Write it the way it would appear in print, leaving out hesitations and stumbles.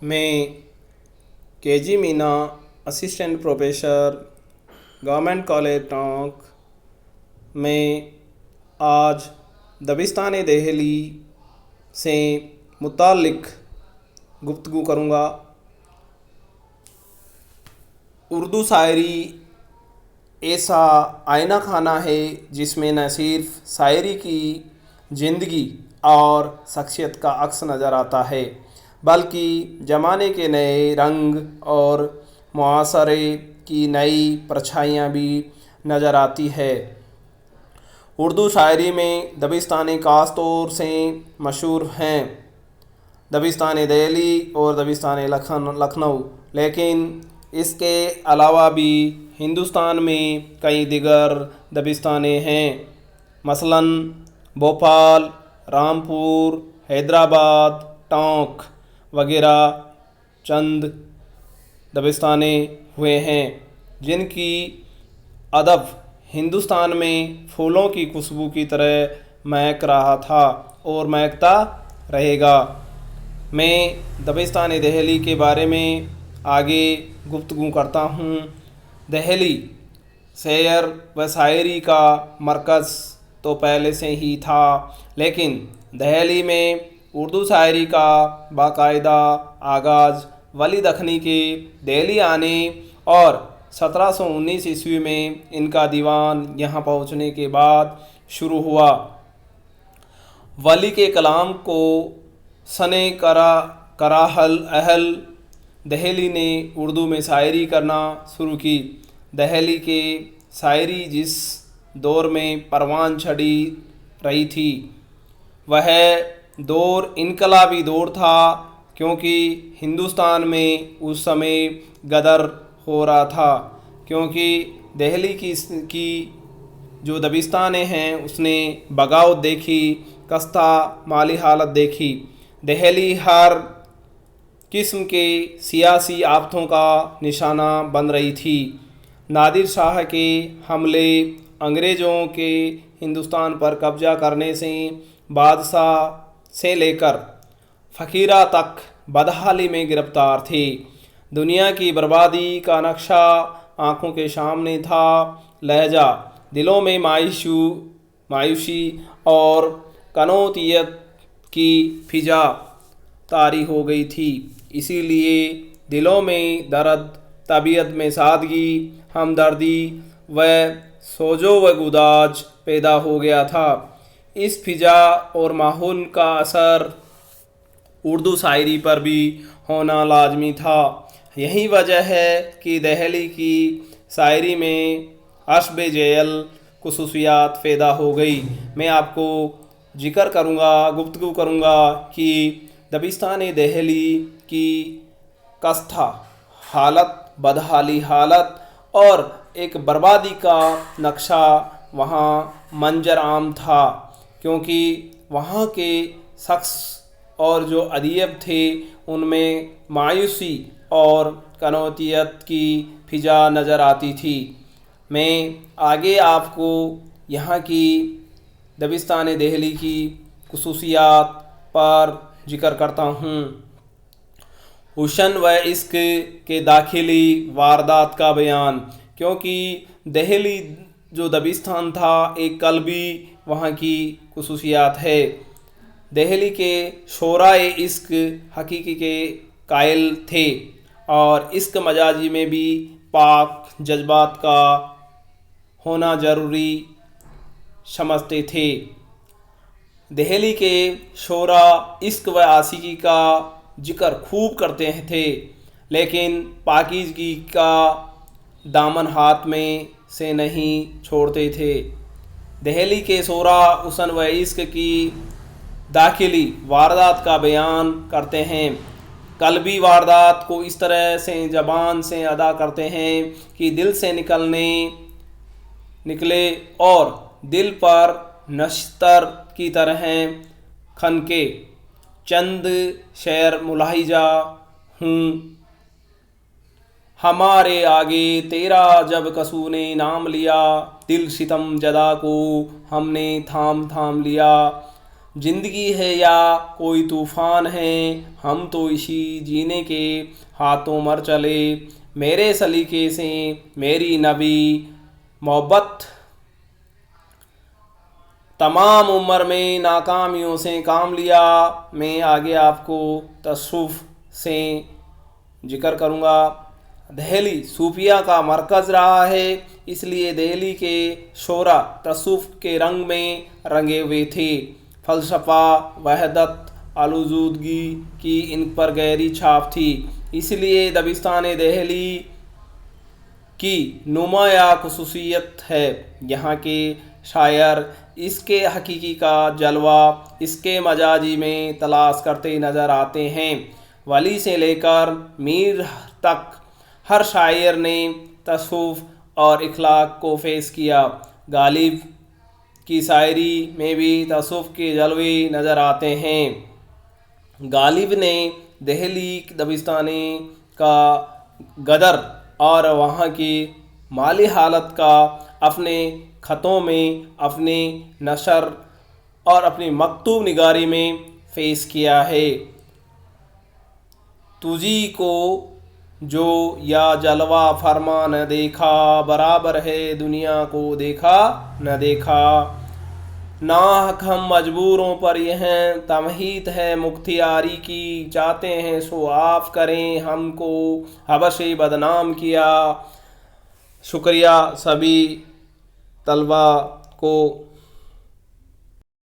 मैं KG Meena assistant professor government college Tonk में आज दबिस्तान दहली से मुतालिक गुफ्तगू करूँगा। उर्दू शायरी ऐसा आईना खाना है जिसमें न सिर्फ शायरी की ज़िंदगी और शख्सियत का अक्स नज़र आता है, बल्कि ज़माने के नए रंग और मुआशरे की नई परछाइयाँ भी नज़र आती है। उर्दू शायरी में दबिस्तानी ख़ास तौर से मशहूर हैं दबिस्तान दहली और दबिस्तान लखनऊ, लेकिन इसके अलावा भी हिंदुस्तान में कई दिगर दबिस्तानें हैं, मसलन भोपाल, रामपुर, हैदराबाद, टोंक वगैरह चंद दबिस्तानें हुए हैं जिनकी अदब हिंदुस्तान में फूलों की खुशबू की तरह महक रहा था और महकता रहेगा। मैं दबिस्तान दहली के बारे में आगे गुफ्तगू करता हूँ। दहली शेर व शायरी का मरकज़ तो पहले से ही था, लेकिन दहली में उर्दू शायरी का बाकायदा आगाज़ वली दखनी के दहली आने और 1719 ईस्वी में इनका दीवान यहाँ पहुँचने के बाद शुरू हुआ। वली के कलाम को सने कराहल अहल दहली ने उर्दू में शायरी करना शुरू की। दहली के शायरी जिस दौर में परवान चढ़ी रही थी, वह दौर इनकलाबी दौर था, क्योंकि हिंदुस्तान में उस समय गदर हो रहा था, क्योंकि दहली की जो दबिस्तानें हैं उसने बगावत देखी, कस्ता माली हालत देखी। दहली हर किस्म के सियासी आफतों का निशाना बन रही थी। नादिर शाह के हमले, अंग्रेज़ों के हिंदुस्तान पर कब्जा करने से बादशाह से लेकर फ़कीरा तक बदहाली में गिरफ्तार थे। दुनिया की बर्बादी का नक्शा आँखों के सामने था। लहजा दिलों में मायूसी और कनौतियत की फिजा तारी हो गई थी। इसीलिए दिलों में दर्द, तबीयत में सादगी, हमदर्दी व सोजो व गुदाज पैदा हो गया था। इस फिजा और माहौल का असर उर्दू शायरी पर भी होना लाजमी था। यही वजह है कि दहली की शायरी में अशब जैल खुसूसियात पैदा हो गई। मैं आपको जिक्र करूँगा, गुफ्तगू करूँगा कि दबिस्तान दहली की कस्ता हालत, बदहाली हालत और एक बर्बादी का नक्शा वहाँ मंजर आम था, क्योंकि वहाँ के शख्स और जो अदीब थे उनमें मायूसी और कनौतियत की फिजा नज़र आती थी। मैं आगे आपको यहाँ की दबिस्तान दहली की खुसूसियात पर जिक्र करता हूँ। हुस्न व इश्क के दाखिली वारदात का बयान, क्योंकि दहली जो दबिस्तान था एक कल्बी वहाँ की खुसूसियात है। दहली के शोराए इश्क हकीकी के कायल थे और इश्क मजाजी में भी पाक जज्बात का होना ज़रूरी समझते थे। दहली के शोरा इश्क व आशिकी का जिक्र खूब करते थे, लेकिन पाकीज़गी का दामन हाथ में से नहीं छोड़ते थे। दहली के शोरा हुस्न व इश्क की दाखिली वारदात का बयान करते हैं। कल्बी वारदात को इस तरह से ज़बान से अदा करते हैं कि दिल से निकले और दिल पर नश्तर की तरह खनके। चंद शेर मुलाहिजा हूँ। हमारे आगे तेरा जब कसू ने नाम लिया, दिल सितम जदा को हमने थाम थाम लिया। जिंदगी है या कोई तूफान है, हम तो इसी जीने के हाथों मर चले। मेरे सलीके से मेरी नबी मोहब्बत, तमाम उम्र में नाकामियों से काम लिया। मैं आगे आपको तसव्वुफ़ से जिक्र करूँगा। दहली सूफिया का मरकज़ रहा है, इसलिए दहली के शोरा तसव्वुफ़ के रंग में रंगे हुए थे। फ़लसफ़ा वहदत आलूज़ूदगी की इन पर गहरी छाप थी, इसलिए दबिस्तान दहली की नुमाया खसूसियत है। यहाँ के शायर इसके हकीकी का जलवा इसके मजाजी में तलाश करते नज़र आते हैं। वली से लेकर मीर तक हर शायर ने तसव्वुफ़ और इखलाक को फेस किया। गालिब की शायरी में भी तसव्वुफ़ के जलवे नज़र आते हैं। गालिब ने दहली दबिस्तानी का गदर और वहाँ की माली हालत का अपने ख़तों में, अपने नशर और अपनी मकतूब निगारी में फेस किया है। तुझी को जो या जलवा फरमा न देखा, बराबर है दुनिया को देखा न देखा। नाहक हम मजबूरों पर यह तमहीद है मुख्तियारी की, चाहते हैं सो आप करें हमको हबशे बदनाम किया। शुक्रिया सभी तलबा को।